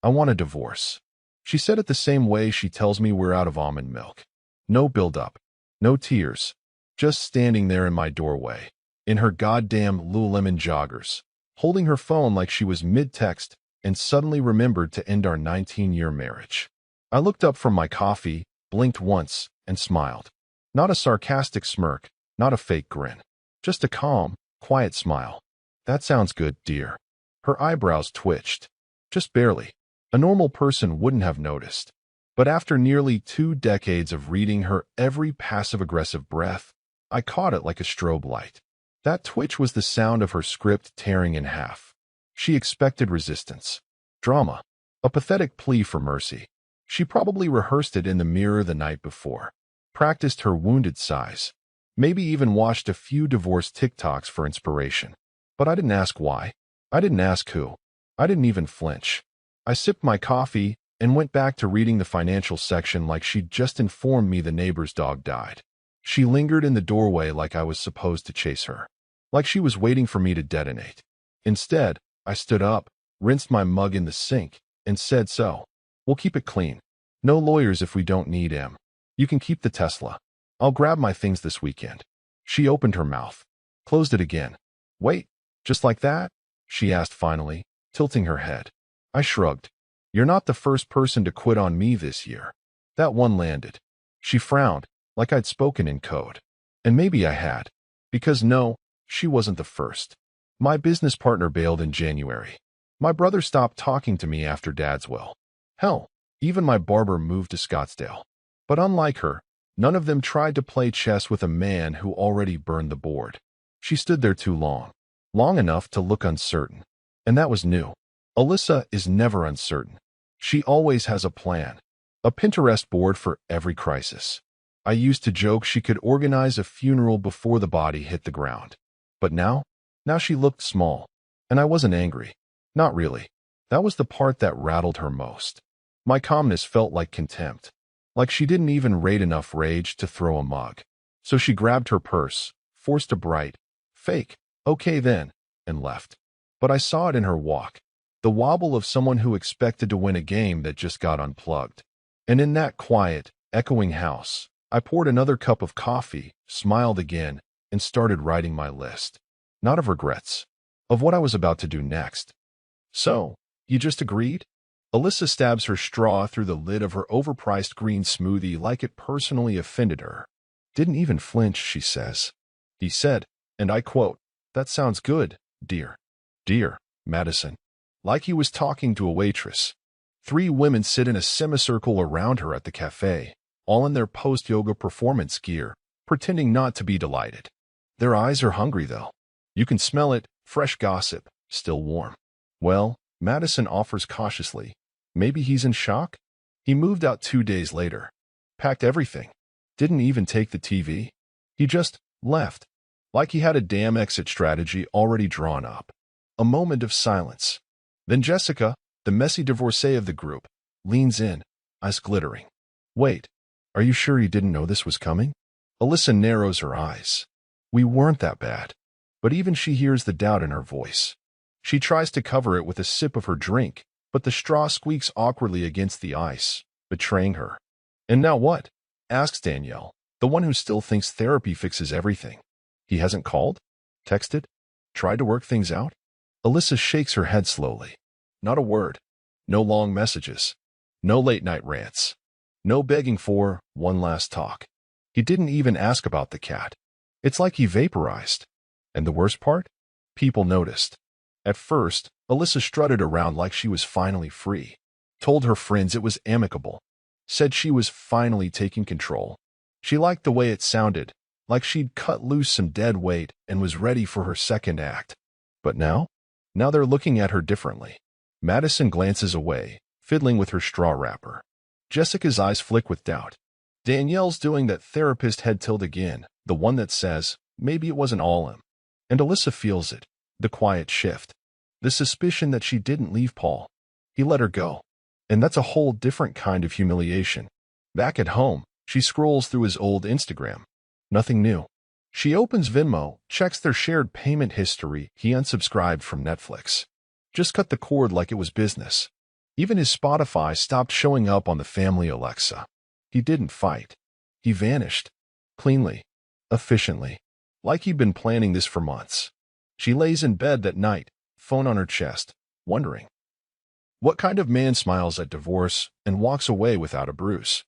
I want a divorce. She said it the same way she tells me we're out of almond milk. No build-up. No tears. Just standing there in my doorway, in her goddamn Lululemon joggers, holding her phone like she was mid-text, and suddenly remembered to end our 19-year marriage. I looked up from my coffee, blinked once, and smiled. Not a sarcastic smirk, not a fake grin. Just a calm, quiet smile. That sounds good, dear. Her eyebrows twitched. Just barely. A normal person wouldn't have noticed. But after nearly 2 decades of reading her every passive-aggressive breath, I caught it like a strobe light. That twitch was the sound of her script tearing in half. She expected resistance. Drama. A pathetic plea for mercy. She probably rehearsed it in the mirror the night before. Practiced her wounded sighs. Maybe even watched a few divorce TikToks for inspiration. But I didn't ask why. I didn't ask who. I didn't even flinch. I sipped my coffee and went back to reading the financial section like she'd just informed me the neighbor's dog died. She lingered in the doorway like I was supposed to chase her. Like she was waiting for me to detonate. Instead, I stood up, rinsed my mug in the sink, and said so. We'll keep it clean. No lawyers if we don't need him. You can keep the Tesla. I'll grab my things this weekend. She opened her mouth. Closed it again. Wait, just like that? She asked finally, tilting her head. I shrugged. You're not the first person to quit on me this year. That one landed. She frowned, like I'd spoken in code. And maybe I had. Because no, she wasn't the first. My business partner bailed in January. My brother stopped talking to me after Dad's will. Hell, even my barber moved to Scottsdale. But unlike her, none of them tried to play chess with a man who already burned the board. She stood there too long. Long enough to look uncertain. And that was new. Alyssa is never uncertain. She always has a plan. A Pinterest board for every crisis. I used to joke she could organize a funeral before the body hit the ground. But now she looked small. And I wasn't angry. Not really. That was the part that rattled her most. My calmness felt like contempt. Like she didn't even rate enough rage to throw a mug. So she grabbed her purse, forced a bright, fake, okay then, and left. But I saw it in her walk. The wobble of someone who expected to win a game that just got unplugged. And in that quiet, echoing house, I poured another cup of coffee, smiled again, and started writing my list. Not of regrets. Of what I was about to do next. So, you just agreed? Alyssa stabs her straw through the lid of her overpriced green smoothie like it personally offended her. Didn't even flinch, she says. He said, and I quote, "That sounds good, dear." Dear, Madison. Like he was talking to a waitress. 3 women sit in a semicircle around her at the cafe, all in their post-yoga performance gear, pretending not to be delighted. Their eyes are hungry, though. You can smell it, fresh gossip, still warm. Well, Madison offers cautiously. Maybe he's in shock? He moved out 2 days later. Packed everything. Didn't even take the TV. He just left. Like he had a damn exit strategy already drawn up. A moment of silence. Then Jessica, the messy divorcee of the group, leans in, eyes glittering. Wait, are you sure you didn't know this was coming? Alyssa narrows her eyes. We weren't that bad. But even she hears the doubt in her voice. She tries to cover it with a sip of her drink, but the straw squeaks awkwardly against the ice, betraying her. And now what? Asks Danielle, the one who still thinks therapy fixes everything. He hasn't called? Texted? Tried to work things out? Alyssa shakes her head slowly. Not a word. No long messages. No late-night rants. No begging for one last talk. He didn't even ask about the cat. It's like he vaporized. And the worst part? People noticed. At first, Alyssa strutted around like she was finally free. Told her friends it was amicable. Said she was finally taking control. She liked the way it sounded, like she'd cut loose some dead weight and was ready for her second act. But now? Now they're looking at her differently. Madison glances away, fiddling with her straw wrapper. Jessica's eyes flick with doubt. Danielle's doing that therapist head tilt again, the one that says, maybe it wasn't all him. And Alyssa feels it, the quiet shift. The suspicion that she didn't leave Paul. He let her go. And that's a whole different kind of humiliation. Back at home, she scrolls through his old Instagram. Nothing new. She opens Venmo, checks their shared payment history. He unsubscribed from Netflix. Just cut the cord like it was business. Even his Spotify stopped showing up on the family Alexa. He didn't fight. He vanished. Cleanly. Efficiently. Like he'd been planning this for months. She lays in bed that night, phone on her chest, wondering. What kind of man smiles at divorce and walks away without a bruise?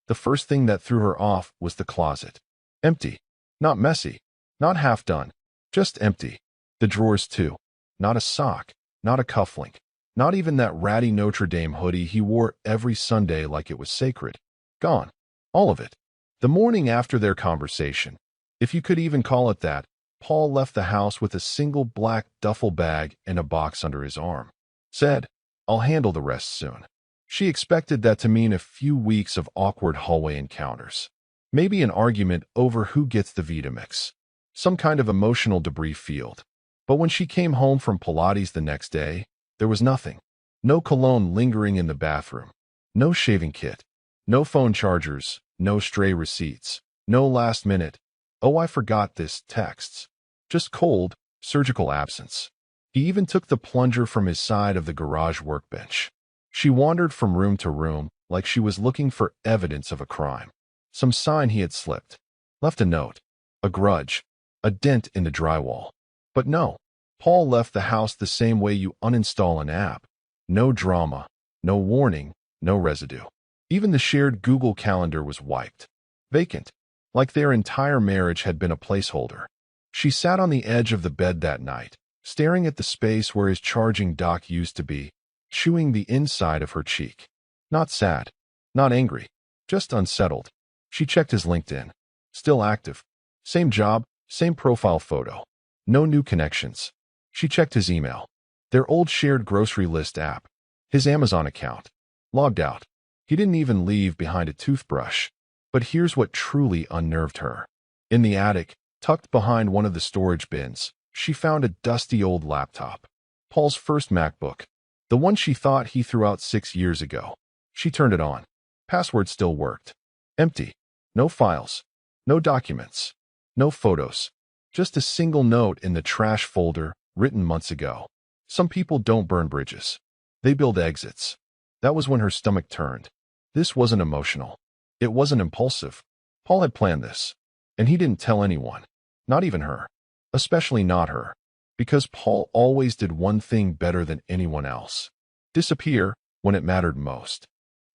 The first thing that threw her off was the closet. Empty. Not messy. Not half done. Just empty. The drawers too. Not a sock. Not a cufflink. Not even that ratty Notre Dame hoodie he wore every Sunday like it was sacred. Gone. All of it. The morning after their conversation, if you could even call it that, Paul left the house with a single black duffel bag and a box under his arm. Said, "I'll handle the rest soon." She expected that to mean a few weeks of awkward hallway encounters. Maybe an argument over who gets the Vitamix. Some kind of emotional debris field. But when she came home from Pilates the next day, there was nothing. No cologne lingering in the bathroom. No shaving kit. No phone chargers. No stray receipts. No last minute, "Oh, I forgot this," texts. Just cold, surgical absence. He even took the plunger from his side of the garage workbench. She wandered from room to room like she was looking for evidence of a crime. Some sign he had slipped. Left a note. A grudge. A dent in the drywall. But no. Paul left the house the same way you uninstall an app. No drama. No warning. No residue. Even the shared Google Calendar was wiped. Vacant. Like their entire marriage had been a placeholder. She sat on the edge of the bed that night, staring at the space where his charging dock used to be, chewing the inside of her cheek. Not sad. Not angry. Just unsettled. She checked his LinkedIn. Still active. Same job, same profile photo. No new connections. She checked his email. Their old shared grocery list app. His Amazon account. Logged out. He didn't even leave behind a toothbrush. But here's what truly unnerved her. In the attic, tucked behind one of the storage bins, she found a dusty old laptop. Paul's first MacBook. The one she thought he threw out 6 years ago. She turned it on. Password still worked. Empty. No files. No documents. No photos. Just a single note in the trash folder, written months ago. Some people don't burn bridges. They build exits. That was when her stomach turned. This wasn't emotional. It wasn't impulsive. Paul had planned this. And he didn't tell anyone. Not even her. Especially not her. Because Paul always did one thing better than anyone else. Disappear when it mattered most.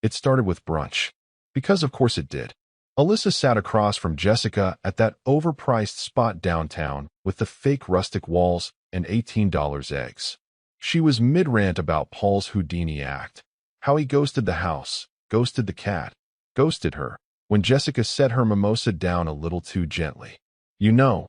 It started with brunch. Because of course it did. Alyssa sat across from Jessica at that overpriced spot downtown with the fake rustic walls and $18 eggs. She was mid-rant about Paul's Houdini act. How he ghosted the house, ghosted the cat, ghosted her, when Jessica set her mimosa down a little too gently. "You know,"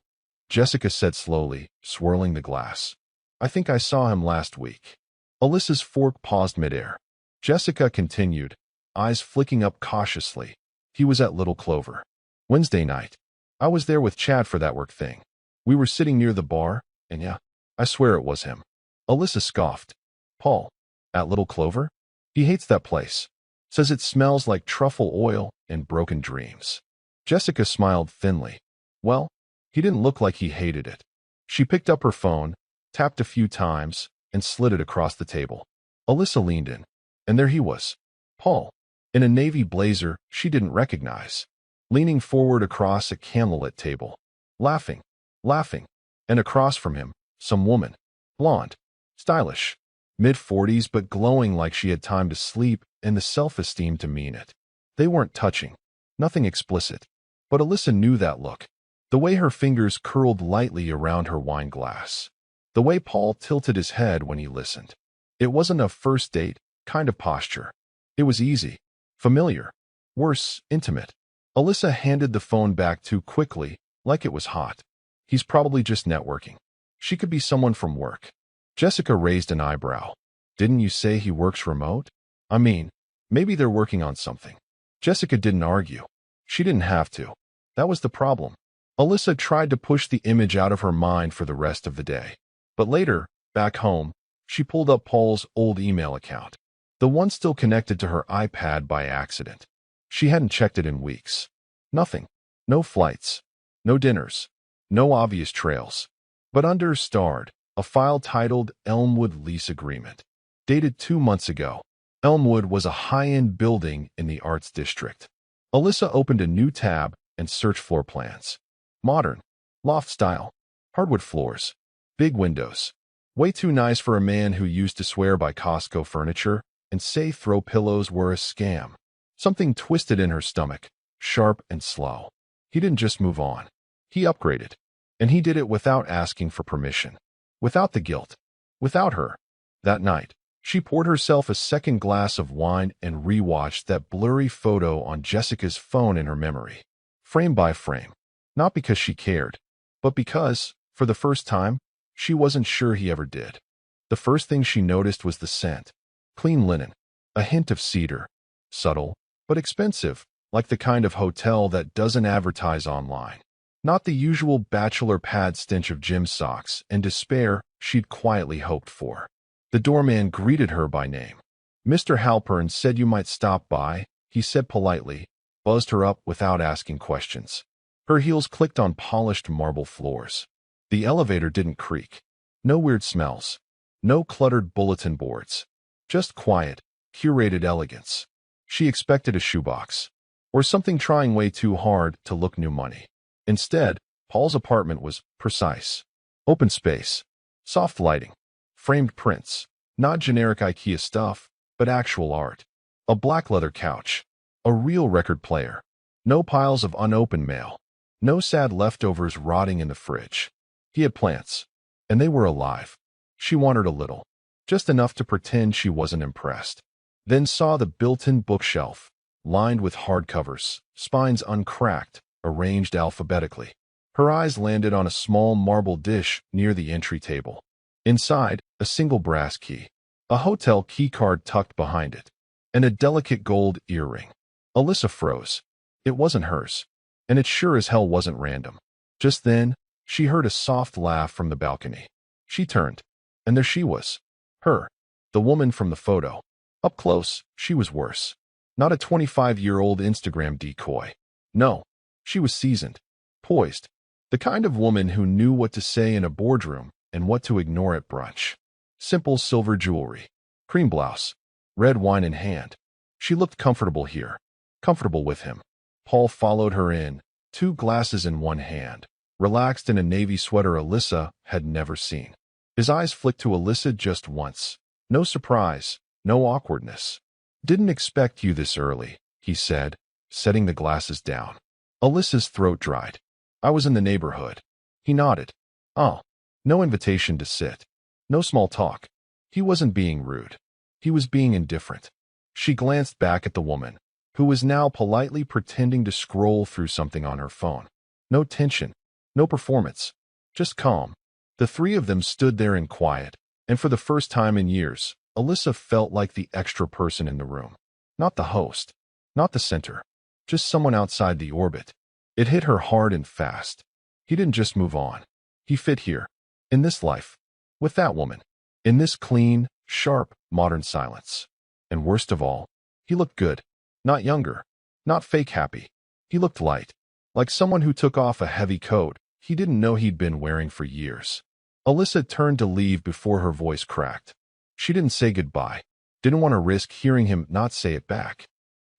Jessica said slowly, swirling the glass. "I think I saw him last week." Alyssa's fork paused midair. Jessica continued, eyes flicking up cautiously. "He was at Little Clover. Wednesday night. I was there with Chad for that work thing. We were sitting near the bar, and yeah, I swear it was him." Alyssa scoffed. "Paul, at Little Clover? He hates that place. Says it smells like truffle oil and broken dreams." Jessica smiled thinly. Well, he didn't look like he hated it. She picked up her phone, tapped a few times, and slid it across the table. Alyssa leaned in, and there he was. Paul, in a navy blazer she didn't recognize, leaning forward across a candlelit table, laughing, and across from him, some woman, blonde, stylish, mid-40s but glowing like she had time to sleep and the self-esteem to mean it. They weren't touching, nothing explicit, but Alyssa knew that look. The way her fingers curled lightly around her wine glass. The way Paul tilted his head when he listened. It wasn't a first date kind of posture. It was easy, familiar, worse, intimate. Alyssa handed the phone back too quickly, like it was hot. He's probably just networking. She could be someone from work. Jessica raised an eyebrow. "Didn't you say he works remote? I mean, maybe they're working on something." Jessica didn't argue. She didn't have to. That was the problem. Alyssa tried to push the image out of her mind for the rest of the day. But later, back home, she pulled up Paul's old email account. The one still connected to her iPad by accident. She hadn't checked it in weeks. Nothing. No flights. No dinners. No obvious trails. But under starred, a file titled Elmwood Lease Agreement. Dated 2 months ago. Elmwood was a high-end building in the Arts District. Alyssa opened a new tab and searched floor plans. Modern, loft style, hardwood floors, big windows. Way too nice for a man who used to swear by Costco furniture and say throw pillows were a scam. Something twisted in her stomach, sharp and slow. He didn't just move on. He upgraded. And he did it without asking for permission. Without the guilt. Without her. That night, she poured herself a second glass of wine and rewatched that blurry photo on Jessica's phone in her memory. Frame by frame. Not because she cared, but because, for the first time, she wasn't sure he ever did. The first thing she noticed was the scent. Clean linen. A hint of cedar. Subtle, but expensive, like the kind of hotel that doesn't advertise online. Not the usual bachelor pad stench of gym socks and despair she'd quietly hoped for. The doorman greeted her by name. "Mr. Halpern said you might stop by," he said politely, buzzed her up without asking questions. Her heels clicked on polished marble floors. The elevator didn't creak. No weird smells. No cluttered bulletin boards. Just quiet, curated elegance. She expected a shoebox. Or something trying way too hard to look new money. Instead, Paul's apartment was precise. Open space. Soft lighting. Framed prints. Not generic IKEA stuff, but actual art. A black leather couch. A real record player. No piles of unopened mail. No sad leftovers rotting in the fridge. He had plants. And they were alive. She wanted a little. Just enough to pretend she wasn't impressed. Then saw the built-in bookshelf, lined with hardcovers, spines uncracked, arranged alphabetically. Her eyes landed on a small marble dish near the entry table. Inside, a single brass key. A hotel keycard tucked behind it. And a delicate gold earring. Alyssa froze. It wasn't hers. And it sure as hell wasn't random. Just then, she heard a soft laugh from the balcony. She turned. And there she was. Her. The woman from the photo. Up close, she was worse. Not a 25-year-old Instagram decoy. No. She was seasoned. Poised. The kind of woman who knew what to say in a boardroom and what to ignore at brunch. Simple silver jewelry. Cream blouse. Red wine in hand. She looked comfortable here. Comfortable with him. Paul followed her in, 2 glasses in one hand, relaxed in a navy sweater Alyssa had never seen. His eyes flicked to Alyssa just once. No surprise, no awkwardness. "Didn't expect you this early," he said, setting the glasses down. Alyssa's throat dried. "I was in the neighborhood." He nodded. "Oh." No invitation to sit. No small talk. He wasn't being rude. He was being indifferent. She glanced back at the woman, who was now politely pretending to scroll through something on her phone. No tension. No performance. Just calm. The 3 of them stood there in quiet, and for the first time in years, Alyssa felt like the extra person in the room. Not the host. Not the center. Just someone outside the orbit. It hit her hard and fast. He didn't just move on. He fit here. In this life. With that woman. In this clean, sharp, modern silence. And worst of all, he looked good. Not younger. Not fake happy. He looked light. Like someone who took off a heavy coat he didn't know he'd been wearing for years. Alyssa turned to leave before her voice cracked. She didn't say goodbye. Didn't want to risk hearing him not say it back.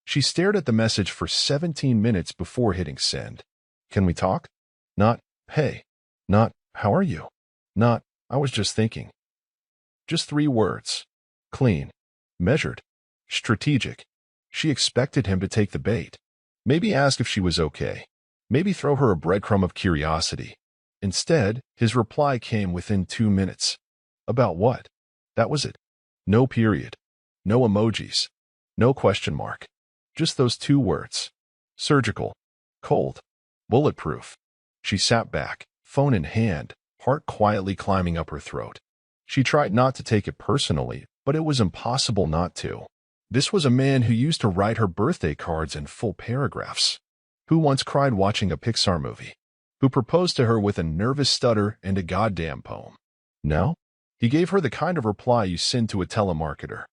She stared at the message for 17 minutes before hitting send. "Can we talk?" Not, "Hey." Not, "How are you?" Not, "I was just thinking." Just 3 words. Clean. Measured. Strategic. She expected him to take the bait. Maybe ask if she was okay. Maybe throw her a breadcrumb of curiosity. Instead, his reply came within 2 minutes. About what? That was it. No period. No emojis. No question mark. Just those 2 words. Surgical. Cold. Bulletproof. She sat back, phone in hand, heart quietly climbing up her throat. She tried not to take it personally, but it was impossible not to. This was a man who used to write her birthday cards in full paragraphs. Who once cried watching a Pixar movie. Who proposed to her with a nervous stutter and a goddamn poem. No? He gave her the kind of reply you send to a telemarketer.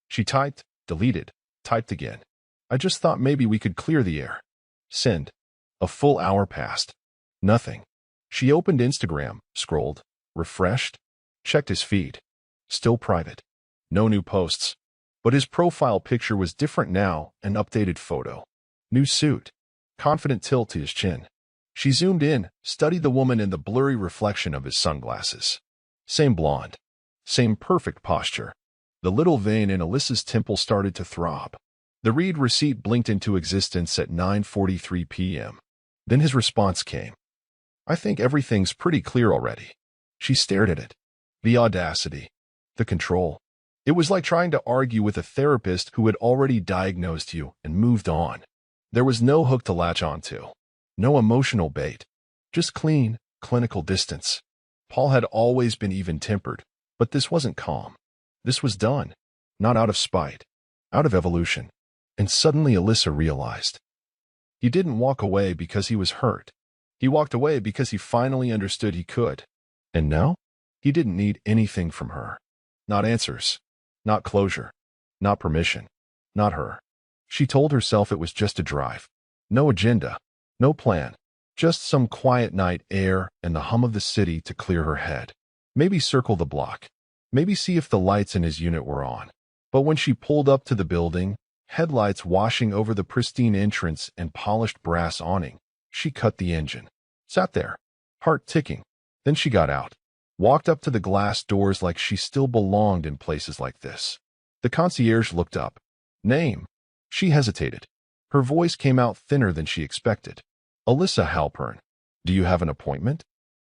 She typed, deleted, typed again. "I just thought maybe we could clear the air." Send. A full hour passed. Nothing. She opened Instagram, scrolled, refreshed, checked his feed. Still private. No new posts. But his profile picture was different now, an updated photo. New suit. Confident tilt to his chin. She zoomed in, studied the woman in the blurry reflection of his sunglasses. Same blonde. Same perfect posture. The little vein in Alyssa's temple started to throb. The read receipt blinked into existence at 9:43 p.m. Then his response came. I think everything's pretty clear already. She stared at it. The audacity. The control. It was like trying to argue with a therapist who had already diagnosed you and moved on. There was no hook to latch onto. No emotional bait. Just clean, clinical distance. Paul had always been even-tempered, but this wasn't calm. This was done. Not out of spite. Out of evolution. And suddenly Alyssa realized. He didn't walk away because he was hurt. He walked away because he finally understood he could. And now? He didn't need anything from her. Not answers. Not closure. Not permission. Not her. She told herself it was just a drive. No agenda. No plan. Just some quiet night air and the hum of the city to clear her head. Maybe circle the block. Maybe see if the lights in his unit were on. But when she pulled up to the building, headlights washing over the pristine entrance and polished brass awning, she cut the engine. Sat there, heart ticking. Then she got out. Walked up to the glass doors like she still belonged in places like this. The concierge looked up. Name. She hesitated. Her voice came out thinner than she expected. Alyssa Halpern. Do you have an appointment?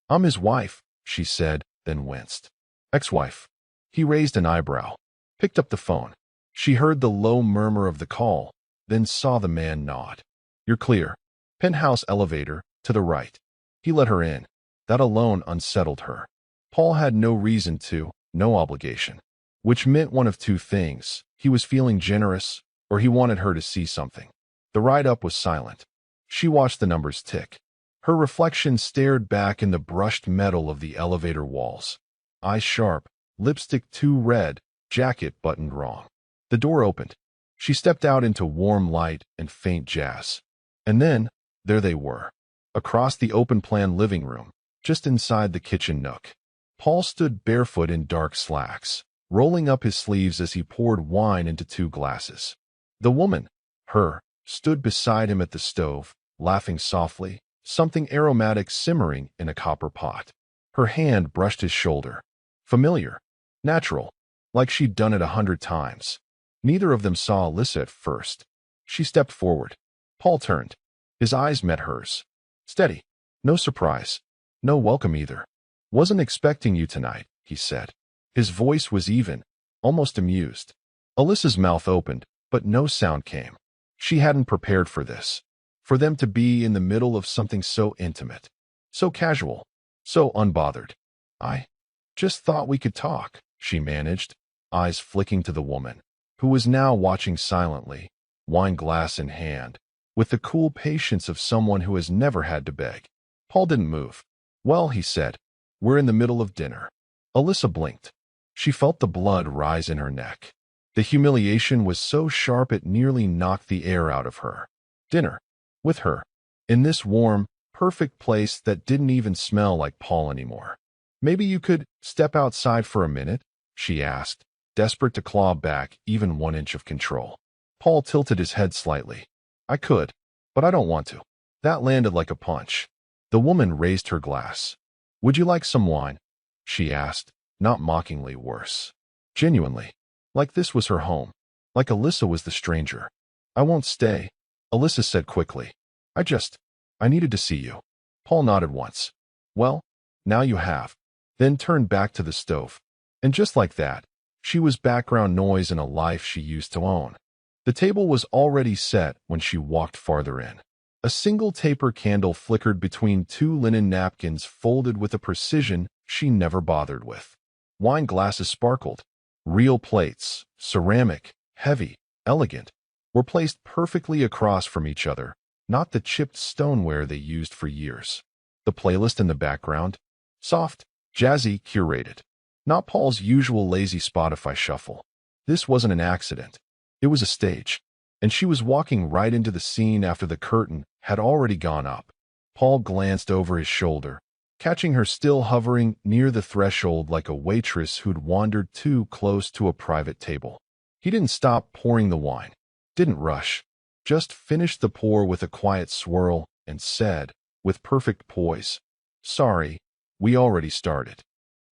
I'm his wife, she said, then winced. Ex-wife. He raised an eyebrow. Picked up the phone. She heard the low murmur of the call, then saw the man nod. You're clear. Penthouse elevator, to the right. He let her in. That alone unsettled her. Paul had no reason to, no obligation. Which meant one of two things. He was feeling generous, or he wanted her to see something. The ride up was silent. She watched the numbers tick. Her reflection stared back in the brushed metal of the elevator walls. Eyes sharp, lipstick too red, jacket buttoned wrong. The door opened. She stepped out into warm light and faint jazz. And then, there they were. Across the open-plan living room, just inside the kitchen nook. Paul stood barefoot in dark slacks, rolling up his sleeves as he poured wine into 2 glasses. The woman, her, stood beside him at the stove, laughing softly, something aromatic simmering in a copper pot. Her hand brushed his shoulder. Familiar. Natural. Like she'd done it 100 times. Neither of them saw Alyssa at first. She stepped forward. Paul turned. His eyes met hers. Steady. No surprise. No welcome either. Wasn't expecting you tonight, he said. His voice was even, almost amused. Alyssa's mouth opened, but no sound came. She hadn't prepared for this. For them to be in the middle of something so intimate. So casual. So unbothered. I just thought we could talk, she managed, eyes flicking to the woman, who was now watching silently, wine glass in hand, with the cool patience of someone who has never had to beg. Paul didn't move. Well, he said, we're in the middle of dinner. Alyssa blinked. She felt the blood rise in her neck. The humiliation was so sharp it nearly knocked the air out of her. Dinner. With her. In this warm, perfect place that didn't even smell like Paul anymore. Maybe you could step outside for a minute, she asked, desperate to claw back even 1 inch of control. Paul tilted his head slightly. I could, but I don't want to. That landed like a punch. The woman raised her glass. Would you like some wine? She asked, not mockingly, worse. Genuinely. Like this was her home. Like Alyssa was the stranger. I won't stay, Alyssa said quickly. I needed to see you. Paul nodded once. Well, now you have. Then turned back to the stove. And just like that, she was background noise in a life she used to own. The table was already set when she walked farther in. A single taper candle flickered between 2 linen napkins folded with a precision she never bothered with. Wine glasses sparkled. Real plates, ceramic, heavy, elegant, were placed perfectly across from each other, not the chipped stoneware they used for years. The playlist in the background, soft, jazzy, curated. Not Paul's usual lazy Spotify shuffle. This wasn't an accident. It was a stage. And she was walking right into the scene after the curtain had already gone up. Paul glanced over his shoulder, catching her still hovering near the threshold like a waitress who'd wandered too close to a private table. He didn't stop pouring the wine, didn't rush, just finished the pour with a quiet swirl and said, with perfect poise, "Sorry, we already started."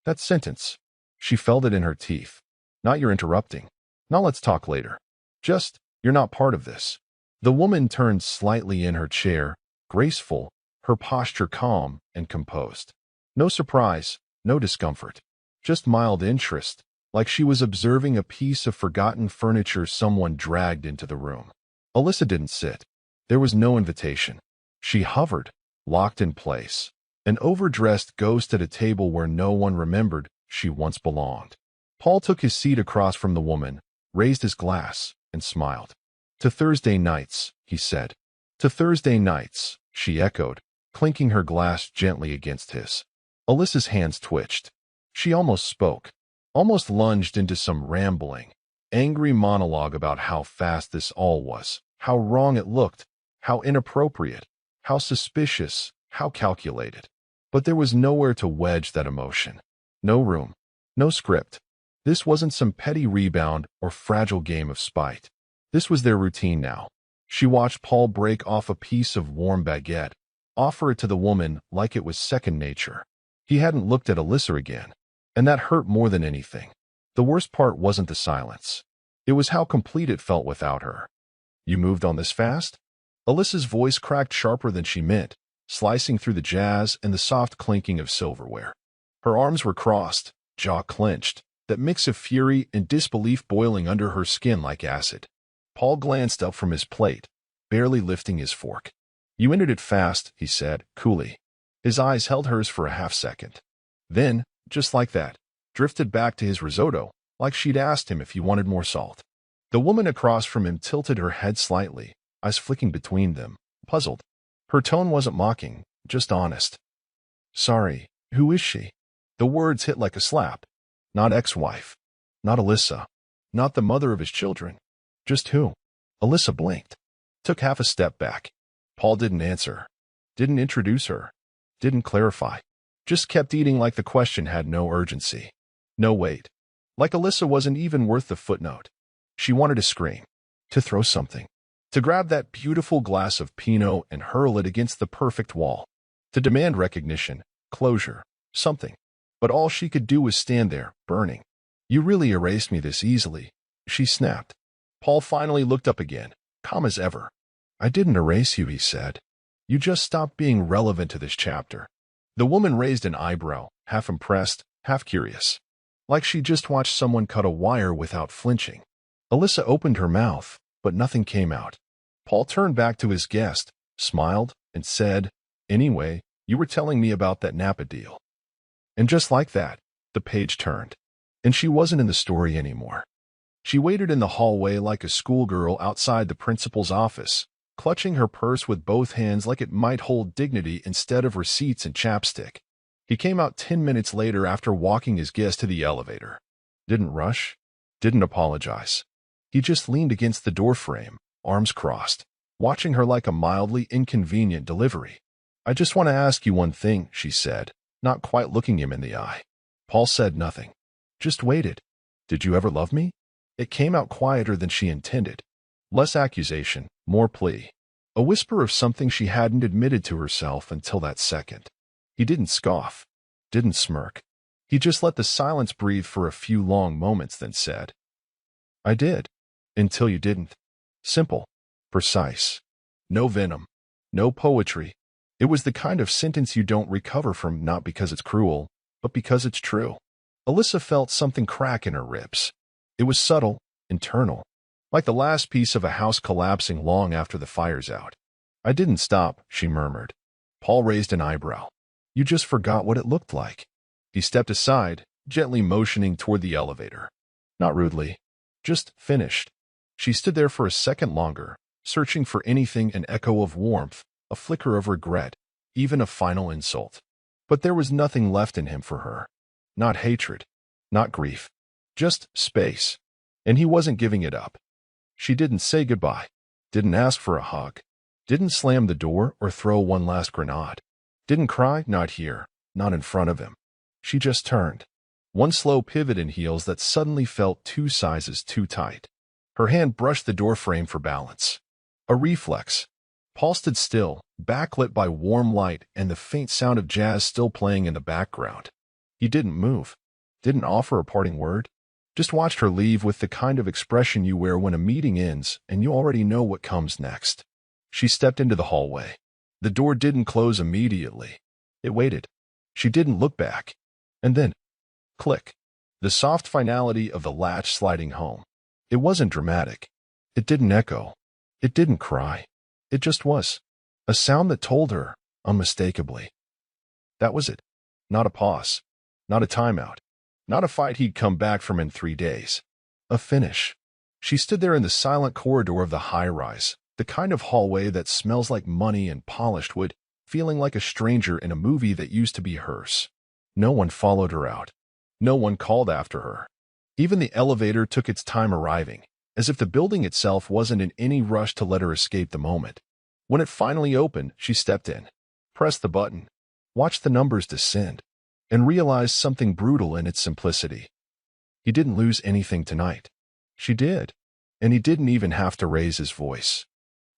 That sentence, she felt it in her teeth. Not "you're interrupting. Not let's talk later. Just, you're not part of this." The woman turned slightly in her chair, graceful, her posture calm and composed. No surprise, no discomfort, just mild interest, like she was observing a piece of forgotten furniture someone dragged into the room. Alyssa didn't sit. There was no invitation. She hovered, locked in place, an overdressed ghost at a table where no one remembered she once belonged. Paul took his seat across from the woman, raised his glass, and smiled. "To Thursday nights," he said. "To Thursday nights," she echoed, clinking her glass gently against his. Alyssa's hands twitched. She almost spoke, almost lunged into some rambling, angry monologue about how fast this all was, how wrong it looked, how inappropriate, how suspicious, how calculated. But there was nowhere to wedge that emotion. No room, no script. This wasn't some petty rebound or fragile game of spite. This was their routine now. She watched Paul break off a piece of warm baguette, offer it to the woman like it was second nature. He hadn't looked at Alyssa again, and that hurt more than anything. The worst part wasn't the silence. It was how complete it felt without her. "You moved on this fast?" Alyssa's voice cracked sharper than she meant, slicing through the jazz and the soft clinking of silverware. Her arms were crossed, jaw clenched, that mix of fury and disbelief boiling under her skin like acid. Paul glanced up from his plate, barely lifting his fork. "You ended it fast," he said, coolly. His eyes held hers for a half-second. Then, just like that, drifted back to his risotto, like she'd asked him if he wanted more salt. The woman across from him tilted her head slightly, eyes flicking between them, puzzled. Her tone wasn't mocking, just honest. "Sorry, who is she?" The words hit like a slap. Not ex-wife. Not Alyssa. Not the mother of his children. Just who? Alyssa blinked. Took half a step back. Paul didn't answer. Didn't introduce her. Didn't clarify. Just kept eating like the question had no urgency. No weight. Like Alyssa wasn't even worth the footnote. She wanted to scream. To throw something. To grab that beautiful glass of Pinot and hurl it against the perfect wall. To demand recognition, closure, something. But all she could do was stand there, burning. "You really erased me this easily," she snapped. Paul finally looked up again, calm as ever. "I didn't erase you," he said. "You just stopped being relevant to this chapter." The woman raised an eyebrow, half impressed, half curious. Like she just watched someone cut a wire without flinching. Alyssa opened her mouth, but nothing came out. Paul turned back to his guest, smiled, and said, "Anyway, you were telling me about that Napa deal." And just like that, the page turned, and she wasn't in the story anymore. She waited in the hallway like a schoolgirl outside the principal's office, clutching her purse with both hands like it might hold dignity instead of receipts and chapstick. He came out 10 minutes later after walking his guest to the elevator. Didn't rush, didn't apologize. He just leaned against the doorframe, arms crossed, watching her like a mildly inconvenient delivery. "I just want to ask you one thing," she said, not quite looking him in the eye. Paul said nothing. Just waited. "Did you ever love me?" It came out quieter than she intended. Less accusation, more plea. A whisper of something she hadn't admitted to herself until that second. He didn't scoff. Didn't smirk. He just let the silence breathe for a few long moments, then said, "I did. Until you didn't." Simple. Precise. No venom. No poetry. It was the kind of sentence you don't recover from, not because it's cruel, but because it's true. Alyssa felt something crack in her ribs. It was subtle, internal, like the last piece of a house collapsing long after the fire's out. "I didn't stop," she murmured. Paul raised an eyebrow. "You just forgot what it looked like." He stepped aside, gently motioning toward the elevator. Not rudely. Just finished. She stood there for a second longer, searching for anything, an echo of warmth, a flicker of regret, even a final insult. But there was nothing left in him for her. Not hatred. Not grief. Just space. And he wasn't giving it up. She didn't say goodbye. Didn't ask for a hug. Didn't slam the door or throw one last grenade. Didn't cry, not here, not in front of him. She just turned. One slow pivot in heels that suddenly felt 2 sizes too tight. Her hand brushed the door frame for balance. A reflex. Paul stood still, backlit by warm light and the faint sound of jazz still playing in the background. He didn't move, didn't offer a parting word, just watched her leave with the kind of expression you wear when a meeting ends and you already know what comes next. She stepped into the hallway. The door didn't close immediately. It waited. She didn't look back. And then, click. The soft finality of the latch sliding home. It wasn't dramatic. It didn't echo. It didn't cry. It just was. A sound that told her, unmistakably. That was it. Not a pause. Not a timeout. Not a fight he'd come back from in 3 days. A finish. She stood there in the silent corridor of the high-rise, the kind of hallway that smells like money and polished wood, feeling like a stranger in a movie that used to be hers. No one followed her out. No one called after her. Even the elevator took its time arriving, as if the building itself wasn't in any rush to let her escape the moment. When it finally opened, she stepped in, pressed the button, watched the numbers descend, and realized something brutal in its simplicity. He didn't lose anything tonight. She did, and he didn't even have to raise his voice.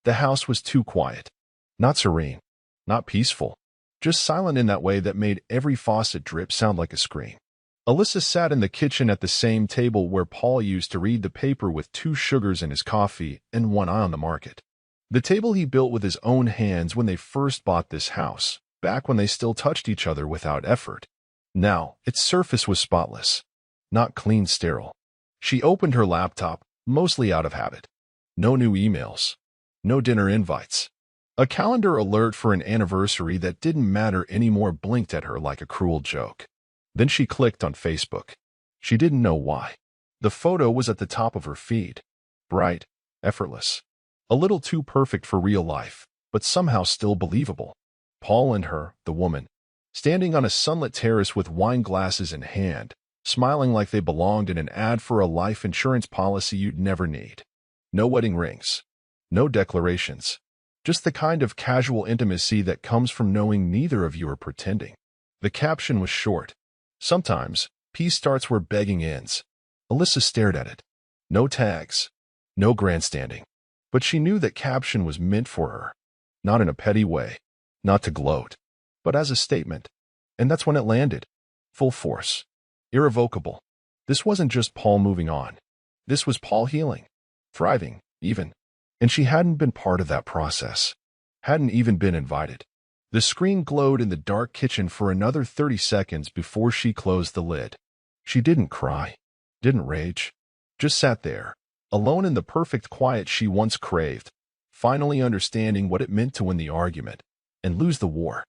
The house was too quiet. Not serene, not peaceful, just silent in that way that made every faucet drip sound like a scream. Alyssa sat in the kitchen at the same table where Paul used to read the paper with 2 sugars in his coffee and one eye on the market. The table he built with his own hands when they first bought this house, back when they still touched each other without effort. Now, its surface was spotless, not clean sterile. She opened her laptop, mostly out of habit. No new emails. No dinner invites. A calendar alert for an anniversary that didn't matter anymore blinked at her like a cruel joke. Then she clicked on Facebook. She didn't know why. The photo was at the top of her feed. Bright, effortless. A little too perfect for real life, but somehow still believable. Paul and her, the woman, standing on a sunlit terrace with wine glasses in hand, smiling like they belonged in an ad for a life insurance policy you'd never need. No wedding rings. No declarations. Just the kind of casual intimacy that comes from knowing neither of you are pretending. The caption was short. Sometimes, peace starts where begging ends. Alyssa stared at it. No tags. No grandstanding. But she knew that caption was meant for her. Not in a petty way. Not to gloat. But as a statement. And that's when it landed. Full force. Irrevocable. This wasn't just Paul moving on. This was Paul healing. Thriving, even. And she hadn't been part of that process. Hadn't even been invited. The screen glowed in the dark kitchen for another 30 seconds before she closed the lid. She didn't cry. Didn't rage. Just sat there, alone in the perfect quiet she once craved, finally understanding what it meant to win the argument and lose the war.